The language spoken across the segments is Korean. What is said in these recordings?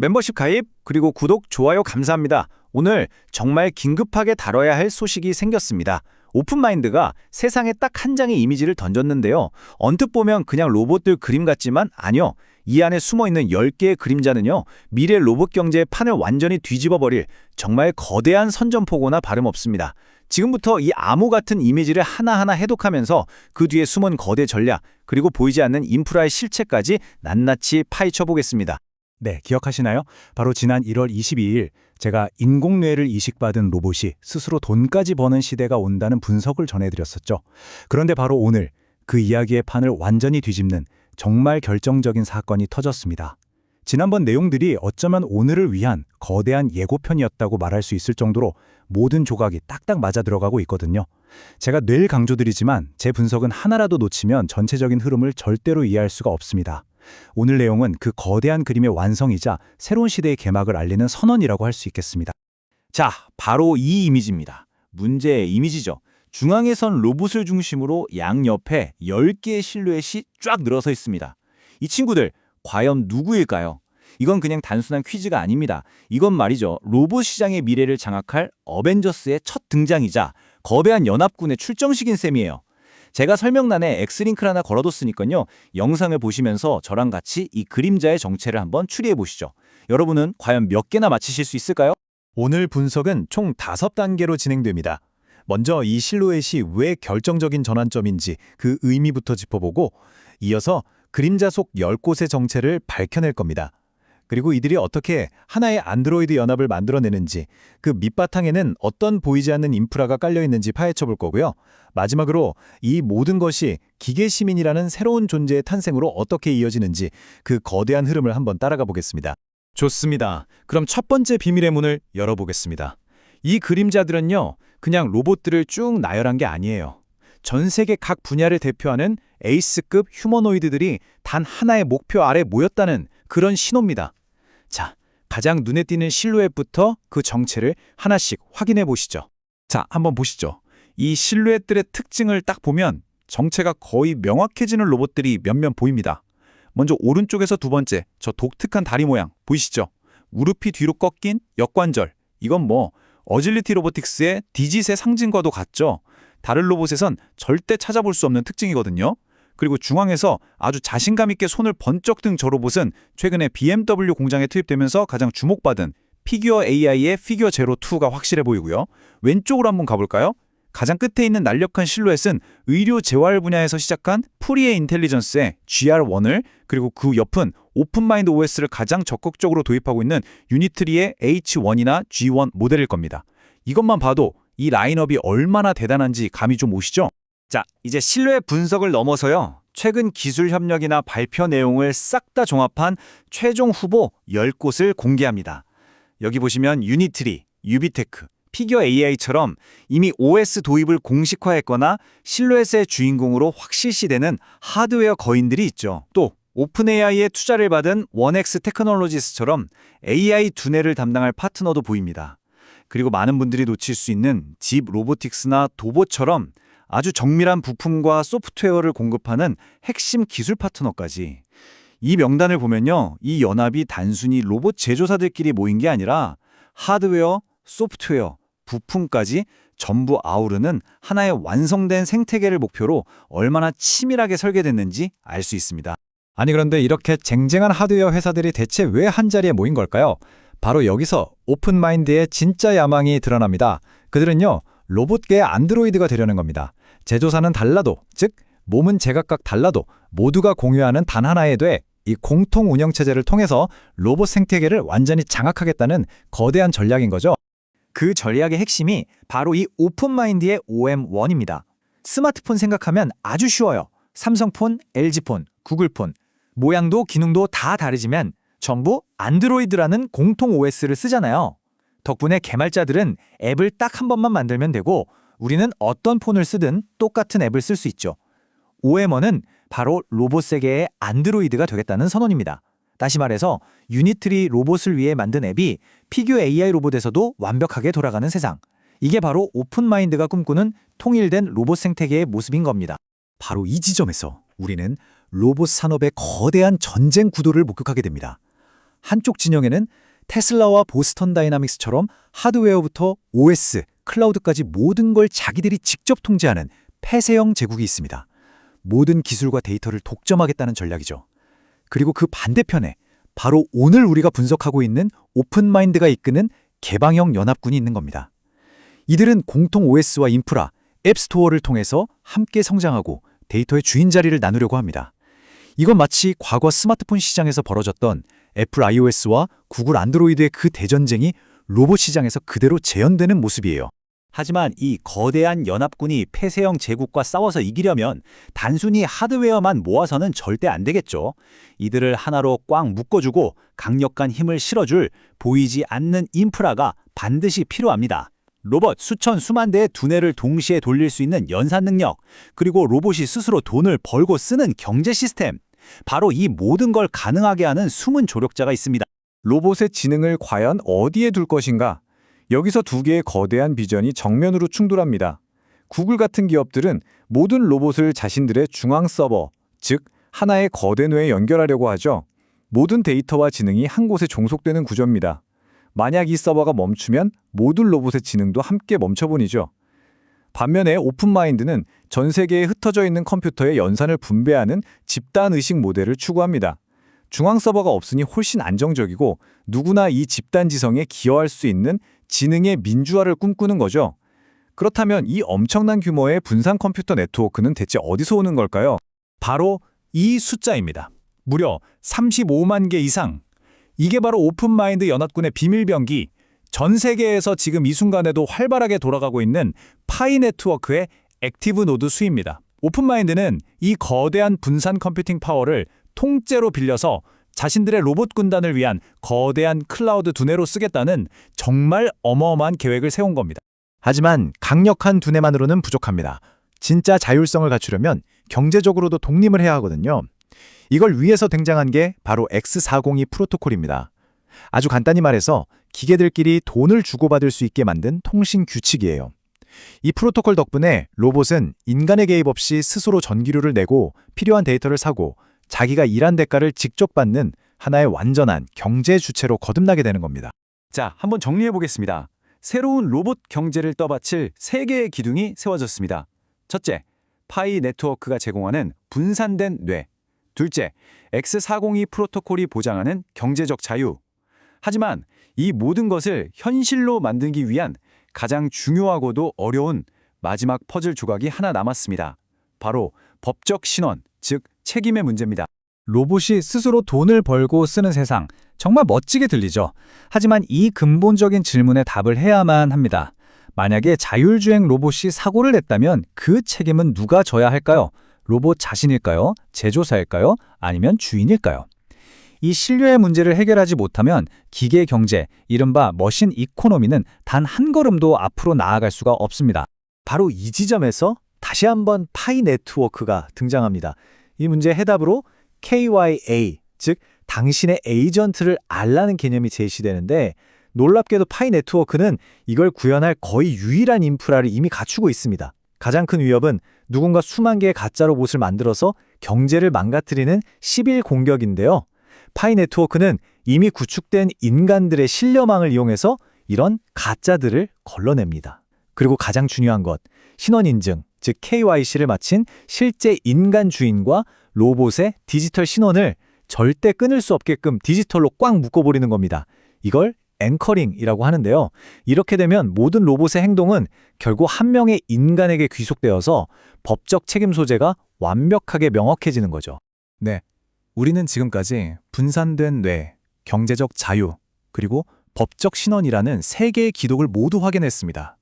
멤버십 가입, 그리고 구독, 좋아요 감사합니다. 오늘 정말 긴급하게 다뤄야 할 소식이 생겼습니다. 오픈마인드가 세상에 딱 한 장의 이미지를 던졌는데요. 언뜻 보면 그냥 로봇들 그림 같지만 아니요. 이 안에 숨어있는 10개의 그림자는요. 미래 로봇 경제의 판을 완전히 뒤집어버릴 정말 거대한 선전포고나 다름없습니다. 지금부터 이 암호 같은 이미지를 하나하나 해독하면서 그 뒤에 숨은 거대 전략, 그리고 보이지 않는 인프라의 실체까지 낱낱이 파헤쳐 보겠습니다. 네, 기억하시나요? 바로 지난 1월 22일 제가 인공뇌를 이식받은 로봇이 스스로 돈까지 버는 시대가 온다는 분석을 전해드렸었죠. 그런데 바로 오늘 그 이야기의 판을 완전히 뒤집는 정말 결정적인 사건이 터졌습니다. 지난번 내용들이 어쩌면 오늘을 위한 거대한 예고편이었다고 말할 수 있을 정도로 모든 조각이 딱딱 맞아 들어가고 있거든요. 제가 늘 강조드리지만 제 분석은 하나라도 놓치면 전체적인 흐름을 절대로 이해할 수가 없습니다. 오늘 내용은 그 거대한 그림의 완성이자 새로운 시대의 개막을 알리는 선언이라고 할 수 있겠습니다. 자, 바로 이 이미지입니다. 문제의 이미지죠. 중앙에 선 로봇을 중심으로 양옆에 10개의 실루엣이 쫙 늘어서 있습니다. 이 친구들, 과연 누구일까요? 이건 그냥 단순한 퀴즈가 아닙니다. 이건 말이죠. 로봇 시장의 미래를 장악할 어벤져스의 첫 등장이자 거대한 연합군의 출정식인 셈이에요. 제가 설명란에 엑스링크를 하나 걸어뒀으니까요. 영상을 보시면서 저랑 같이 이 그림자의 정체를 한번 추리해 보시죠. 여러분은 과연 몇 개나 맞히실 수 있을까요? 오늘 분석은 총 5단계로 진행됩니다. 먼저 이 실루엣이 왜 결정적인 전환점인지 그 의미부터 짚어보고 이어서 그림자 속 10곳의 정체를 밝혀낼 겁니다. 그리고 이들이 어떻게 하나의 안드로이드 연합을 만들어내는지, 그 밑바탕에는 어떤 보이지 않는 인프라가 깔려있는지 파헤쳐 볼 거고요. 마지막으로 이 모든 것이 기계 시민이라는 새로운 존재의 탄생으로 어떻게 이어지는지 그 거대한 흐름을 한번 따라가 보겠습니다. 좋습니다. 그럼 첫 번째 비밀의 문을 열어보겠습니다. 이 그림자들은요, 그냥 로봇들을 쭉 나열한 게 아니에요. 전 세계 각 분야를 대표하는 에이스급 휴머노이드들이 단 하나의 목표 아래 모였다는 그런 신호입니다. 자, 가장 눈에 띄는 실루엣부터 그 정체를 하나씩 확인해 보시죠. 자, 한번 보시죠. 이 실루엣들의 특징을 딱 보면 정체가 거의 명확해지는 로봇들이 몇몇 보입니다. 먼저 오른쪽에서 두 번째, 저 독특한 다리 모양 보이시죠? 무릎이 뒤로 꺾인 역관절. 이건 어질리티 로보틱스의 디짓의 상징과도 같죠? 다른 로봇에선 절대 찾아볼 수 없는 특징이거든요. 그리고 중앙에서 아주 자신감 있게 손을 번쩍 든 저 로봇은 최근에 BMW 공장에 투입되면서 가장 주목받은 피규어 AI의 피규어 제로2가 확실해 보이고요. 왼쪽으로 한번 가볼까요? 가장 끝에 있는 날렵한 실루엣은 의료 재활 분야에서 시작한 프리의 인텔리전스의 GR1을, 그리고 그 옆은 오픈마인드 OS를 가장 적극적으로 도입하고 있는 유니트리의 H1이나 G1 모델일 겁니다. 이것만 봐도 이 라인업이 얼마나 대단한지 감이 좀 오시죠? 자, 이제 실루엣 분석을 넘어서요. 최근 기술 협력이나 발표 내용을 싹 다 종합한 최종 후보 10곳을 공개합니다. 여기 보시면 유니트리, 유비테크, 피규어 AI처럼 이미 OS 도입을 공식화했거나 실루엣의 주인공으로 확실시되는 하드웨어 거인들이 있죠. 또 오픈 AI의 투자를 받은 원엑스 테크놀로지스처럼 AI 두뇌를 담당할 파트너도 보입니다. 그리고 많은 분들이 놓칠 수 있는 집 로보틱스나 도보처럼 아주 정밀한 부품과 소프트웨어를 공급하는 핵심 기술 파트너까지. 이 명단을 보면요. 이 연합이 단순히 로봇 제조사들끼리 모인 게 아니라 하드웨어, 소프트웨어, 부품까지 전부 아우르는 하나의 완성된 생태계를 목표로 얼마나 치밀하게 설계됐는지 알 수 있습니다. 아니 그런데 이렇게 쟁쟁한 하드웨어 회사들이 대체 왜 한자리에 모인 걸까요? 바로 여기서 오픈마인드의 진짜 야망이 드러납니다. 그들은요. 로봇계의 안드로이드가 되려는 겁니다. 제조사는 달라도, 즉 몸은 제각각 달라도 모두가 공유하는 단 하나의 이 공통 운영체제를 통해서 로봇 생태계를 완전히 장악하겠다는 거대한 전략인 거죠. 그 전략의 핵심이 바로 이 오픈마인드의 OM1입니다. 스마트폰 생각하면 아주 쉬워요. 삼성폰, LG폰, 구글폰. 모양도 기능도 다 다르지만 전부 안드로이드라는 공통 OS를 쓰잖아요. 덕분에 개발자들은 앱을 딱 한 번만 만들면 되고 우리는 어떤 폰을 쓰든 똑같은 앱을 쓸 수 있죠. OM1은 바로 로봇 세계의 안드로이드가 되겠다는 선언입니다. 다시 말해서 유니트리 로봇을 위해 만든 앱이 피규어 AI 로봇에서도 완벽하게 돌아가는 세상. 이게 바로 오픈마인드가 꿈꾸는 통일된 로봇 생태계의 모습인 겁니다. 바로 이 지점에서 우리는 로봇 산업의 거대한 전쟁 구도를 목격하게 됩니다. 한쪽 진영에는 테슬라와 보스턴 다이나믹스처럼 하드웨어부터 OS, 클라우드까지 모든 걸 자기들이 직접 통제하는 폐쇄형 제국이 있습니다. 모든 기술과 데이터를 독점하겠다는 전략이죠. 그리고 그 반대편에 바로 오늘 우리가 분석하고 있는 오픈마인드가 이끄는 개방형 연합군이 있는 겁니다. 이들은 공통 OS와 인프라, 앱스토어를 통해서 함께 성장하고 데이터의 주인 자리를 나누려고 합니다. 이건 마치 과거 스마트폰 시장에서 벌어졌던 애플 iOS와 구글 안드로이드의 그 대전쟁이 로봇 시장에서 그대로 재현되는 모습이에요. 하지만 이 거대한 연합군이 폐쇄형 제국과 싸워서 이기려면 단순히 하드웨어만 모아서는 절대 안 되겠죠. 이들을 하나로 꽉 묶어주고 강력한 힘을 실어줄 보이지 않는 인프라가 반드시 필요합니다. 로봇 수천 수만 대의 두뇌를 동시에 돌릴 수 있는 연산 능력, 그리고 로봇이 스스로 돈을 벌고 쓰는 경제 시스템. 바로 이 모든 걸 가능하게 하는 숨은 조력자가 있습니다. 로봇의 지능을 과연 어디에 둘 것인가? 여기서 두 개의 거대한 비전이 정면으로 충돌합니다. 구글 같은 기업들은 모든 로봇을 자신들의 중앙 서버, 즉 하나의 거대 뇌에 연결하려고 하죠. 모든 데이터와 지능이 한 곳에 종속되는 구조입니다. 만약 이 서버가 멈추면 모든 로봇의 지능도 함께 멈춰버리죠. 반면에 오픈마인드는 전 세계에 흩어져 있는 컴퓨터의 연산을 분배하는 집단의식 모델을 추구합니다. 중앙 서버가 없으니 훨씬 안정적이고 누구나 이 집단 지성에 기여할 수 있는 지능의 민주화를 꿈꾸는 거죠. 그렇다면 이 엄청난 규모의 분산 컴퓨터 네트워크는 대체 어디서 오는 걸까요? 바로 이 숫자입니다. 무려 35만 개 이상. 이게 바로 오픈마인드 연합군의 비밀병기, 전 세계에서 지금 이 순간에도 활발하게 돌아가고 있는 파이 네트워크의 액티브 노드 수입니다. 오픈마인드는 이 거대한 분산 컴퓨팅 파워를 통째로 빌려서 자신들의 로봇 군단을 위한 거대한 클라우드 두뇌로 쓰겠다는 정말 어마어마한 계획을 세운 겁니다. 하지만 강력한 두뇌만으로는 부족합니다. 진짜 자율성을 갖추려면 경제적으로도 독립을 해야 하거든요. 이걸 위해서 등장한 게 바로 X402 프로토콜입니다. 아주 간단히 말해서 기계들끼리 돈을 주고받을 수 있게 만든 통신 규칙이에요. 이 프로토콜 덕분에 로봇은 인간의 개입 없이 스스로 전기료를 내고 필요한 데이터를 사고 자기가 일한 대가를 직접 받는 하나의 완전한 경제 주체로 거듭나게 되는 겁니다. 자, 한번 정리해 보겠습니다. 새로운 로봇 경제를 떠받칠 세 개의 기둥이 세워졌습니다. 첫째, 파이 네트워크가 제공하는 분산된 뇌. 둘째, X402 프로토콜이 보장하는 경제적 자유. 하지만 이 모든 것을 현실로 만들기 위한 가장 중요하고도 어려운 마지막 퍼즐 조각이 하나 남았습니다. 바로 법적 신원, 즉 책임의 문제입니다. 로봇이 스스로 돈을 벌고 쓰는 세상, 정말 멋지게 들리죠? 하지만 이 근본적인 질문에 답을 해야만 합니다. 만약에 자율주행 로봇이 사고를 냈다면 그 책임은 누가 져야 할까요? 로봇 자신일까요? 제조사일까요? 아니면 주인일까요? 이 신뢰의 문제를 해결하지 못하면 기계 경제, 이른바 머신 이코노미는 단 한 걸음도 앞으로 나아갈 수가 없습니다. 바로 이 지점에서 다시 한번 파이 네트워크가 등장합니다. 이 문제의 해답으로 KYA, 즉 당신의 에이전트를 알라는 개념이 제시되는데 놀랍게도 파이 네트워크는 이걸 구현할 거의 유일한 인프라를 이미 갖추고 있습니다. 가장 큰 위협은 누군가 수만 개의 가짜 로봇을 만들어서 경제를 망가뜨리는 시빌 공격인데요. 파이 네트워크는 이미 구축된 인간들의 신뢰망을 이용해서 이런 가짜들을 걸러냅니다. 그리고 가장 중요한 것, 신원 인증, 즉 KYC를 마친 실제 인간 주인과 로봇의 디지털 신원을 절대 끊을 수 없게끔 디지털로 꽉 묶어버리는 겁니다. 이걸 앵커링이라고 하는데요. 이렇게 되면 모든 로봇의 행동은 결국 한 명의 인간에게 귀속되어서 법적 책임 소재가 완벽하게 명확해지는 거죠. 네, 우리는 지금까지 분산된 뇌, 경제적 자유, 그리고 법적 신원이라는 세 개의 기독을 모두 확인했습니다.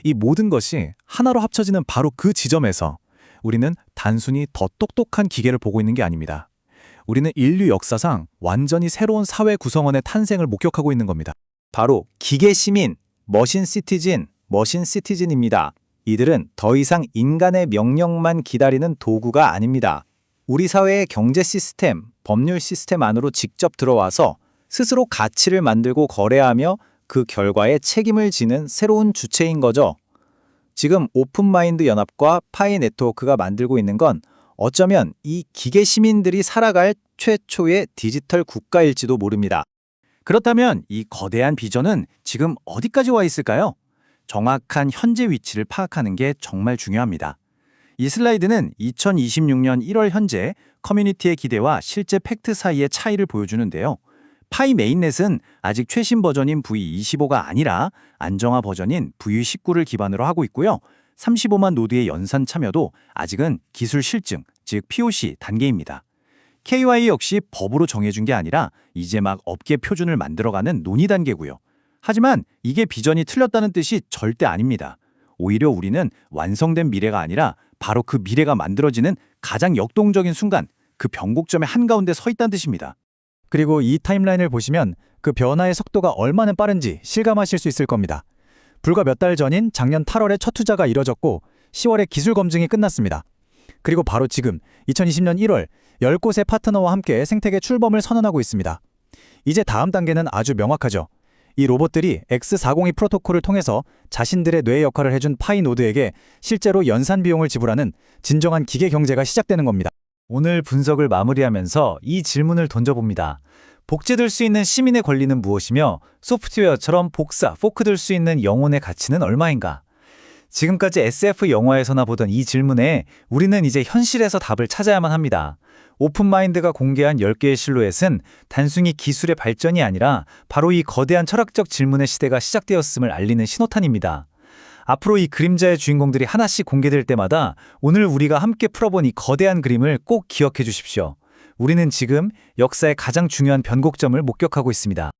이 모든 것이 하나로 합쳐지는 바로 그 지점에서 우리는 단순히 더 똑똑한 기계를 보고 있는 게 아닙니다. 우리는 인류 역사상 완전히 새로운 사회 구성원의 탄생을 목격하고 있는 겁니다. 바로 기계 시민, 머신 시티즌입니다. 이들은 더 이상 인간의 명령만 기다리는 도구가 아닙니다. 우리 사회의 경제 시스템, 법률 시스템 안으로 직접 들어와서 스스로 가치를 만들고 거래하며 그 결과에 책임을 지는 새로운 주체인 거죠. 지금 오픈마인드 연합과 파이 네트워크가 만들고 있는 건 어쩌면 이 기계 시민들이 살아갈 최초의 디지털 국가일지도 모릅니다. 그렇다면 이 거대한 비전은 지금 어디까지 와 있을까요? 정확한 현재 위치를 파악하는 게 정말 중요합니다. 이 슬라이드는 2026년 1월 현재 커뮤니티의 기대와 실제 팩트 사이의 차이를 보여주는데요. 파이 메인넷은 아직 최신 버전인 V25가 아니라 안정화 버전인 V19를 기반으로 하고 있고요. 35만 노드의 연산 참여도 아직은 기술 실증, 즉 POC 단계입니다. KY 역시 법으로 정해준 게 아니라 이제 막 업계 표준을 만들어가는 논의 단계고요. 하지만 이게 비전이 틀렸다는 뜻이 절대 아닙니다. 오히려 우리는 완성된 미래가 아니라 바로 그 미래가 만들어지는 가장 역동적인 순간, 그 변곡점의 한가운데 서 있다는 뜻입니다. 그리고 이 타임라인을 보시면 그 변화의 속도가 얼마나 빠른지 실감하실 수 있을 겁니다. 불과 몇 달 전인 작년 8월에 첫 투자가 이뤄졌고 10월에 기술 검증이 끝났습니다. 그리고 바로 지금 2020년 1월 10곳의 파트너와 함께 생태계 출범을 선언하고 있습니다. 이제 다음 단계는 아주 명확하죠. 이 로봇들이 X402 프로토콜을 통해서 자신들의 뇌 역할을 해준 파이 노드에게 실제로 연산 비용을 지불하는 진정한 기계 경제가 시작되는 겁니다. 오늘 분석을 마무리하면서 이 질문을 던져봅니다. 복제될 수 있는 시민의 권리는 무엇이며 소프트웨어처럼 복사, 포크될 수 있는 영혼의 가치는 얼마인가? 지금까지 SF 영화에서나 보던 이 질문에 우리는 이제 현실에서 답을 찾아야만 합니다. 오픈마인드가 공개한 10개의 실루엣은 단순히 기술의 발전이 아니라 바로 이 거대한 철학적 질문의 시대가 시작되었음을 알리는 신호탄입니다. 앞으로 이 그림자의 주인공들이 하나씩 공개될 때마다 오늘 우리가 함께 풀어본 이 거대한 그림을 꼭 기억해 주십시오. 우리는 지금 역사의 가장 중요한 변곡점을 목격하고 있습니다.